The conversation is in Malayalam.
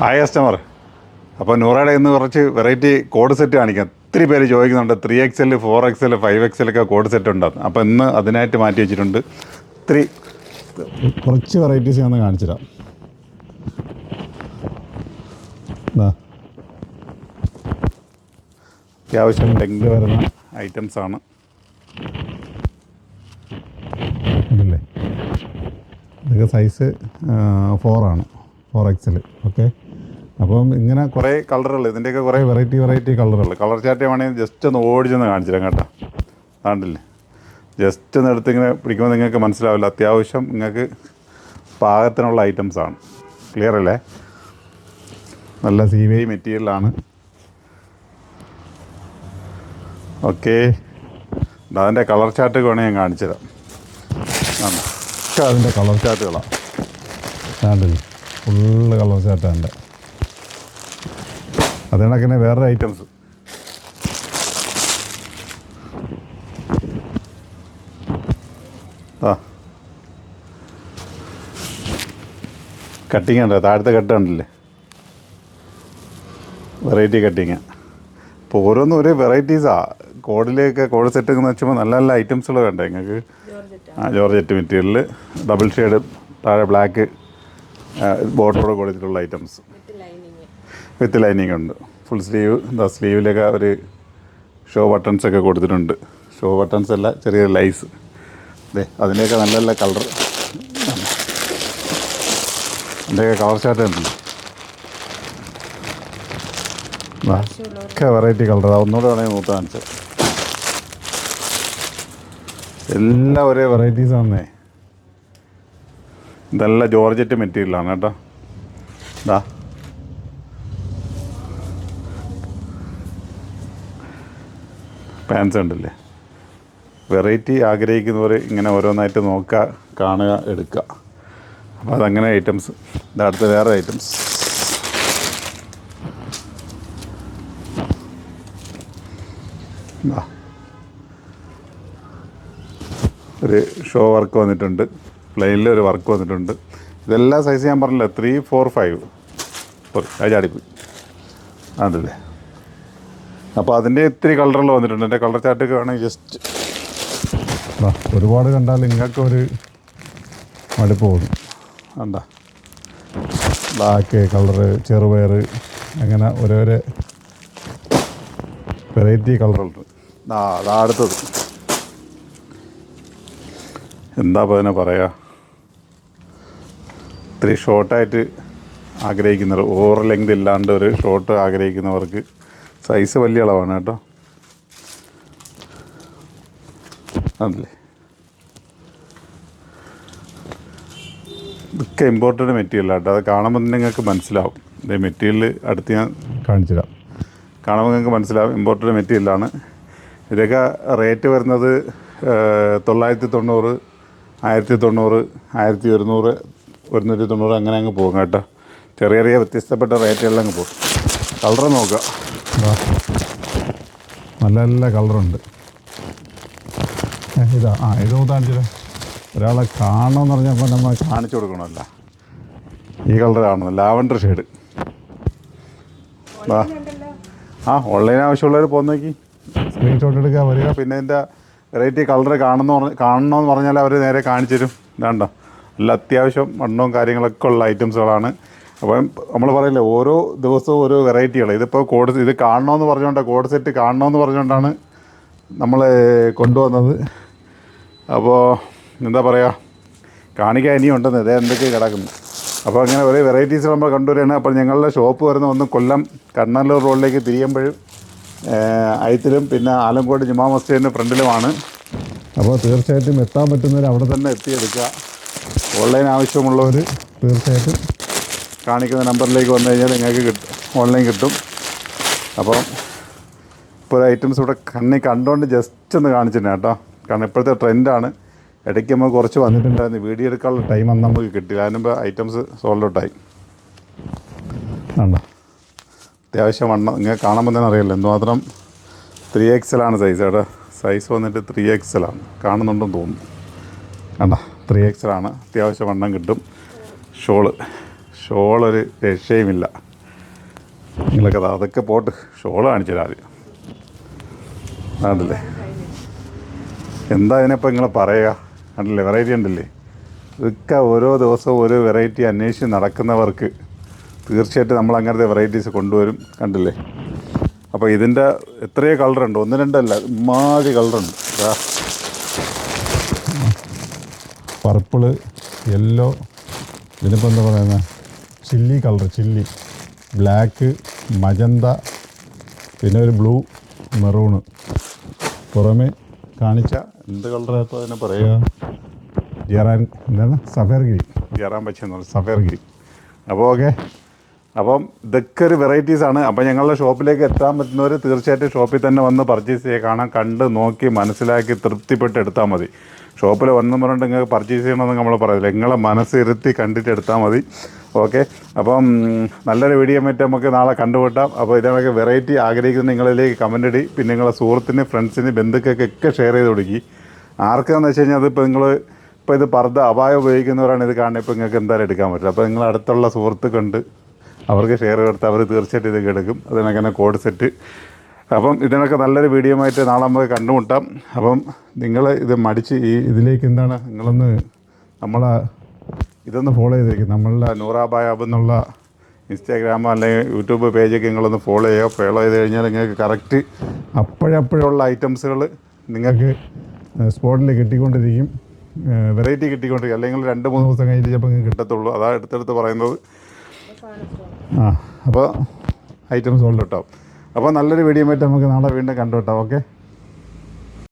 Hi customer. അപ്പോൾ നൂറയുടെ ഇന്ന് കുറച്ച് വെറൈറ്റി കോഡ് സെറ്റ് കാണിക്കാം. ഒത്തിരി പേര് ചോദിക്കുന്നുണ്ട് 3XL 4XL 5XL ഒക്കെ കോഡ് സെറ്റ് ഉണ്ടാകും. അപ്പോൾ ഇന്ന് അതിനായിട്ട് മാറ്റി വെച്ചിട്ടുണ്ട്. ഒത്തിരി കുറച്ച് വെറൈറ്റീസ് ഞാൻ കാണിച്ചു തരാം. അത്യാവശ്യം ലെങ്ത് വരുന്ന ഐറ്റംസാണ്. ഇതല്ലേ, ഇതൊക്കെ സൈസ് 4 4XL. ഓക്കെ, അപ്പം ഇങ്ങനെ കുറേ കളറുകൾ, ഇതിൻ്റെയൊക്കെ കുറേ വെറൈറ്റി കളറുകൾ. കളർ ചാർട്ട് വേണമെങ്കിൽ ജസ്റ്റ് ഒന്ന് ഓടിച്ചൊന്ന് കാണിച്ചു തരാം കേട്ടോ. താണ്ടില്ലേ, ജസ്റ്റ് ഒന്ന് എടുത്ത് ഇങ്ങനെ പിടിക്കുമ്പോൾ നിങ്ങൾക്ക് മനസ്സിലാവില്ല. അത്യാവശ്യം നിങ്ങൾക്ക് പാകത്തിനുള്ള ഐറ്റംസാണ്. ക്ലിയർ അല്ലേ? നല്ല CVI മെറ്റീരിയലാണ്. ഓക്കെ, അതിൻ്റെ കളർ ചാർട്ട് വേണമെങ്കിൽ ഞാൻ കാണിച്ചു തരാം. അതിൻ്റെ കളർ ചാർട്ടുകളാണ്. താണ്ടില്ലേ, ഫുള്ള് കളർ ചാർട്ടാണ് എൻ്റെ. അത് കണക്കിന് വേറെ ഐറ്റംസ്. കട്ടിങ് ഉണ്ടോ? താഴത്തെ കട്ട് കണ്ടില്ലേ, വെറൈറ്റി കട്ടിങ്. ഇപ്പോൾ ഓരോന്നും ഒരു വെറൈറ്റീസാണ്. കോഡ് സെറ്റ് എന്ന് വെച്ചുമ്പോൾ നല്ല നല്ല ഐറ്റംസുകൾ വേണ്ടേ നിങ്ങൾക്ക്? ജോർജറ്റ് മെറ്റീരിയൽ, ഡബിൾ ഷെയ്ഡ്, താഴെ ബ്ലാക്ക് ബോർഡറോട് കൊടുത്തിട്ടുള്ള ഐറ്റംസ് വിത്ത് ലൈനിങ് ഉണ്ട്. Full sleeve. സ്ലീവിലൊക്കെ ഒരു ഷോ ബട്ടൺസ് ഒക്കെ കൊടുത്തിട്ടുണ്ട്. ഷോ ബട്ടൺസ് അല്ല, ചെറിയ ലൈസ്. അതെ, അതിൻ്റെയൊക്കെ നല്ല നല്ല കളർ. അതിൻ്റെയൊക്കെ കളർ ചാർട്ട് ഉണ്ടല്ലോ, ഒക്കെ വെറൈറ്റി കളർ. ഒന്നുകൂടെ വേണമെങ്കിൽ നോക്കാൻ കാണിച്ചത്. എല്ലാം ഒരേ വെറൈറ്റീസാണേ. ഇതെല്ലാം ജോർജറ്റ് മെറ്റീരിയലാണ് കേട്ടോ. ഇതാ, പാൻസ് ഉണ്ടല്ലേ. വെറൈറ്റി ആഗ്രഹിക്കുന്നവർ ഇങ്ങനെ ഓരോന്നായിട്ട് നോക്കുക, കാണുക, എടുക്കുക. അപ്പോൾ അതങ്ങനെ ഐറ്റംസ്. ഇതടുത്ത വേറെ ഐറ്റംസ്. ഒരു ഷോ വർക്ക് വന്നിട്ടുണ്ട്, പ്ലെയിനിൽ ഒരു വർക്ക് വന്നിട്ടുണ്ട്. ഇതെല്ലാം സൈസ് ഞാൻ പറഞ്ഞില്ല, 3, 4, 5. അത് ചാടിപ്പോയി അതല്ലേ. അപ്പോൾ അതിൻ്റെ ഇത്തിരി കളറുകൾ വന്നിട്ടുണ്ട്. എൻ്റെ കളർ ചാർട്ടൊക്കെ വേണമെങ്കിൽ ജസ്റ്റ് ഒരുപാട് കണ്ടാൽ നിങ്ങൾക്ക് ഒരു മടുപ്പ് തോന്നും. എന്താ, ബ്ലാക്ക് കളറ്, ചെറുപയർ, അങ്ങനെ ഓരോരോ വെറൈറ്റി കളറുണ്ട്. അതാ അടുത്തത്. എന്താ അപ്പോൾ അതിനെ പറയുക, ഇത്തിരി ഷോർട്ടായിട്ട് ആഗ്രഹിക്കുന്നവർ, ഓവർ ലെങ്ത് ഇല്ലാണ്ട് ഒരു ഷോർട്ട് ആഗ്രഹിക്കുന്നവർക്ക് സൈസ് വലിയ അളവാണ് കേട്ടോ. അതല്ലേ, ഇതൊക്കെ ഇമ്പോർട്ടൻ്റ് മെറ്റീരിയൽ കേട്ടോ. അത് കാണുമ്പോൾ തന്നെ നിങ്ങൾക്ക് മനസ്സിലാവും. ഇത് മെറ്റീരിയൽ അടുത്ത് ഞാൻ കാണിച്ചു തരാം. കാണുമ്പോൾ നിങ്ങൾക്ക് മനസ്സിലാവും ഇമ്പോർട്ടൻ്റ് മെറ്റീരിയലാണ്. ഇതൊക്കെ റേറ്റ് വരുന്നത് 990, 1090, 1100, 190 അങ്ങനെ അങ്ങ് പോകും കേട്ടോ. ചെറിയ ചെറിയ വ്യത്യസ്തപ്പെട്ട റേറ്റുകളിൽ അങ്ങ് പോകും. കളറ് നോക്കുക, നല്ല നല്ല കളറുണ്ട്. ഇതാ, ഇത് കാണിച്ചില്ല. ഒരാളെ കാണണമെന്ന് പറഞ്ഞപ്പോൾ നമ്മൾ കാണിച്ചു കൊടുക്കണമല്ല. ഈ കളർ കാണുന്നു, ലാവൻഡർ ഷെയ്ഡ്. ഓൺലൈൻ ആവശ്യമുള്ളവർ പോകുന്നേക്ക് സ്ക്രീൻഷോട്ട് എടുക്കുക, വരിക. പിന്നെ ഇതിൻ്റെ വെറൈറ്റി കളർ കാണണമെന്ന് പറഞ്ഞാൽ അവർ നേരെ കാണിച്ചു തരും. ഇതാണ്ടോ, നല്ല അത്യാവശ്യം വണ്ണവും കാര്യങ്ങളൊക്കെ ഉള്ള ഐറ്റംസുകളാണ്. അപ്പം നമ്മൾ പറയില്ല, ഓരോ ദിവസവും ഓരോ വെറൈറ്റികൾ. ഇതിപ്പോൾ ഇത് കാണണമെന്ന് പറഞ്ഞുകൊണ്ടാണ്, കോഡ് സെറ്റ് കാണണമെന്ന് പറഞ്ഞുകൊണ്ടാണ് നമ്മൾ കൊണ്ടുവന്നത്. അപ്പോൾ എന്താ പറയുക, കാണിക്കാൻ ഇനിയും ഉണ്ടെന്ന്, ഇതേ എന്തൊക്കെ കിടക്കുന്നു. അപ്പോൾ അങ്ങനെ ഒരേ വെറൈറ്റീസ് നമ്മൾ കണ്ടുവരികയാണ്. അപ്പോൾ ഞങ്ങളുടെ ഷോപ്പ് വരുന്ന ഒന്ന് കൊല്ലം കണ്ണനല്ലൂർ റോഡിലേക്ക് തിരിയുമ്പോഴും ഐത്തിലും പിന്നെ ആലങ്കോട് ജുമാ മസ്ജിദിൻ്റെ ഫ്രണ്ടിലുമാണ്. അപ്പോൾ തീർച്ചയായിട്ടും എത്താൻ പറ്റുന്നവർ അവിടെ തന്നെ എത്തിയെടുക്കുക. ഓൺലൈൻ ആവശ്യമുള്ളവർ തീർച്ചയായിട്ടും കാണിക്കുന്ന നമ്പറിലേക്ക് വന്നു കഴിഞ്ഞാൽ നിങ്ങൾക്ക് ഓൺലൈൻ കിട്ടും. അപ്പം ഇപ്പോൾ ഒരു ഐറ്റംസ് ഇവിടെ കണ്ടുകൊണ്ട് ജസ്റ്റ് ഒന്ന് കാണിച്ചിട്ടുണ്ട് കേട്ടോ. കാരണം ഇപ്പോഴത്തെ ട്രെൻഡാണ്. ഇടയ്ക്ക് നമുക്ക് കുറച്ച് വന്നിട്ടുണ്ടായിരുന്നു, വീഡിയോ എടുക്കാനുള്ള ടൈം അന്ന് നമുക്ക് കിട്ടില്ല. അതിനുമ്പോൾ ഐറ്റംസ് സോൾഡ് ഔട്ടായി. ആണ്ടോ, അത്യാവശ്യം വണ്ണം നിങ്ങൾക്ക് കാണുമ്പോൾ തന്നെ അറിയില്ല എന്തുമാത്രം. 3XL സൈസ് കേട്ടോ. സൈസ് വന്നിട്ട് 3XL കാണുന്നുണ്ടെന്ന് തോന്നുന്നു. കണ്ടോ, 3XL അത്യാവശ്യം വണ്ണം കിട്ടും. ഷോളൊരു രക്ഷയുമില്ല. നിങ്ങളൊക്കെ അതൊക്കെ പോട്ട് ഷോൾ കാണിച്ചു തരാം ആദ്യം. കണ്ടില്ലേ എന്താ ഇതിനിപ്പോൾ നിങ്ങൾ പറയുക? കണ്ടില്ലേ വെറൈറ്റി ഉണ്ടല്ലേ? ഇതൊക്കെ ഓരോ ദിവസവും ഓരോ വെറൈറ്റി അന്വേഷിച്ച് നടക്കുന്നവർക്ക് തീർച്ചയായിട്ടും നമ്മൾ അങ്ങനത്തെ വെറൈറ്റീസ് കൊണ്ടുവരും. കണ്ടില്ലേ? അപ്പോൾ ഇതിൻ്റെ എത്രയോ കളറുണ്ട്, 1 2 അല്ല, ഇമ്മാതിരി കളറുണ്ട്. പർപ്പിള്, യെല്ലോ, ഇതിനിപ്പോൾ എന്താ പറയുന്നത്, chilli colour, chilli, black, magenta, പിന്നെ ഒരു ബ്ലൂ, മെറൂണ്. പുറമെ കാണിച്ച എന്ത് കളറായപ്പോൾ അതിനെ പറയുക, എന്താണ്, സഫയർ ഗ്രീൻ, ജയറാൻ പച്ച എന്ന് പറഞ്ഞാൽ സഫയർ ഗ്രീൻ. അപ്പോൾ ഓക്കെ, അപ്പം ഇതൊക്കെ ഒരു വെറൈറ്റീസാണ്. അപ്പോൾ ഞങ്ങളുടെ ഷോപ്പിലേക്ക് എത്താൻ പറ്റുന്നവർ തീർച്ചയായിട്ടും ഷോപ്പിൽ തന്നെ വന്ന് പർച്ചേസ് ചെയ്യുക. കാണാൻ കണ്ട് നോക്കി മനസ്സിലാക്കി തൃപ്തിപ്പെട്ട് എടുത്താൽ മതി. ഷോപ്പിൽ വന്നു പറഞ്ഞിട്ട് നിങ്ങൾക്ക് പർച്ചേസ് ചെയ്യണമെന്ന് നമ്മൾ പറയില്ല, നിങ്ങളെ മനസ്സിരുത്തി കണ്ടിട്ട് എടുത്താൽ മതി. ഓക്കെ, അപ്പം നല്ലൊരു വീഡിയോ മറ്റും നമുക്ക് നാളെ കണ്ടുമുട്ടാം. അപ്പോൾ ഇതിനൊക്കെ വെറൈറ്റി ആഗ്രഹിക്കുന്ന നിങ്ങളിലേക്ക് കമൻ്റ് ഇടി. പിന്നെ നിങ്ങളെ സുഹൃത്തിന്, ഫ്രണ്ട്സിന്, ബന്ധുക്കൾക്കൊക്കെ ഷെയർ ചെയ്ത് കൊടുക്കി. ആർക്കാന്ന് വെച്ച് കഴിഞ്ഞാൽ അതിപ്പോൾ നിങ്ങൾ ഇപ്പോൾ ഇത് പർദ്ദ അപായം ഉപയോഗിക്കുന്നവരാണ് ഇത് കാണുന്നത്, ഇപ്പോൾ നിങ്ങൾക്ക് എന്തായാലും എടുക്കാൻ പറ്റില്ല. അപ്പോൾ നിങ്ങൾ അടുത്തുള്ള സുഹൃത്തുക്കളുണ്ട്, അവർക്ക് ഷെയർ കൊടുത്ത് അവർ തീർച്ചയായിട്ടും ഇതൊക്കെ എടുക്കും. അതിനൊക്കെ കോഡ് സെറ്റ്. അപ്പം ഇതിനൊക്കെ നല്ലൊരു വീഡിയോ ആയിട്ട് നാളെ നമുക്ക് കണ്ടുമുട്ടാം. അപ്പം നിങ്ങൾ ഇത് മടിച്ച് ഇതിലേക്ക് എന്താണ് നിങ്ങളൊന്ന് ഇതൊന്ന് ഫോളോ ചെയ്തേക്കും. നമ്മളുടെ നൂറാബായാബ് എന്നുള്ള ഇൻസ്റ്റാഗ്രാമോ അല്ലെങ്കിൽ യൂട്യൂബ് പേജൊക്കെ നിങ്ങളൊന്ന് ഫോളോ ചെയ്ത് കഴിഞ്ഞാൽ നിങ്ങൾക്ക് കറക്റ്റ് അപ്പോഴപ്പോഴുള്ള ഐറ്റംസുകൾ നിങ്ങൾക്ക് സ്പോട്ടിൽ കിട്ടിക്കൊണ്ടിരിക്കും. വെറൈറ്റി കിട്ടിക്കൊണ്ടിരിക്കും. അല്ലെങ്കിൽ 2-3 ദിവസം കഴിഞ്ഞ് ചിലപ്പോൾ നിങ്ങൾക്ക് കിട്ടത്തുള്ളൂ. അതാണ് എടുത്തെടുത്ത് പറയുന്നത്. അപ്പോൾ ഐറ്റംസ് ഉള്ളു കേട്ടോ. അപ്പോൾ നല്ലൊരു വീഡിയോ ആയിട്ട് നമുക്ക് നാളെ വീണ്ടും കണ്ടുകിട്ടാം. ഓക്കെ.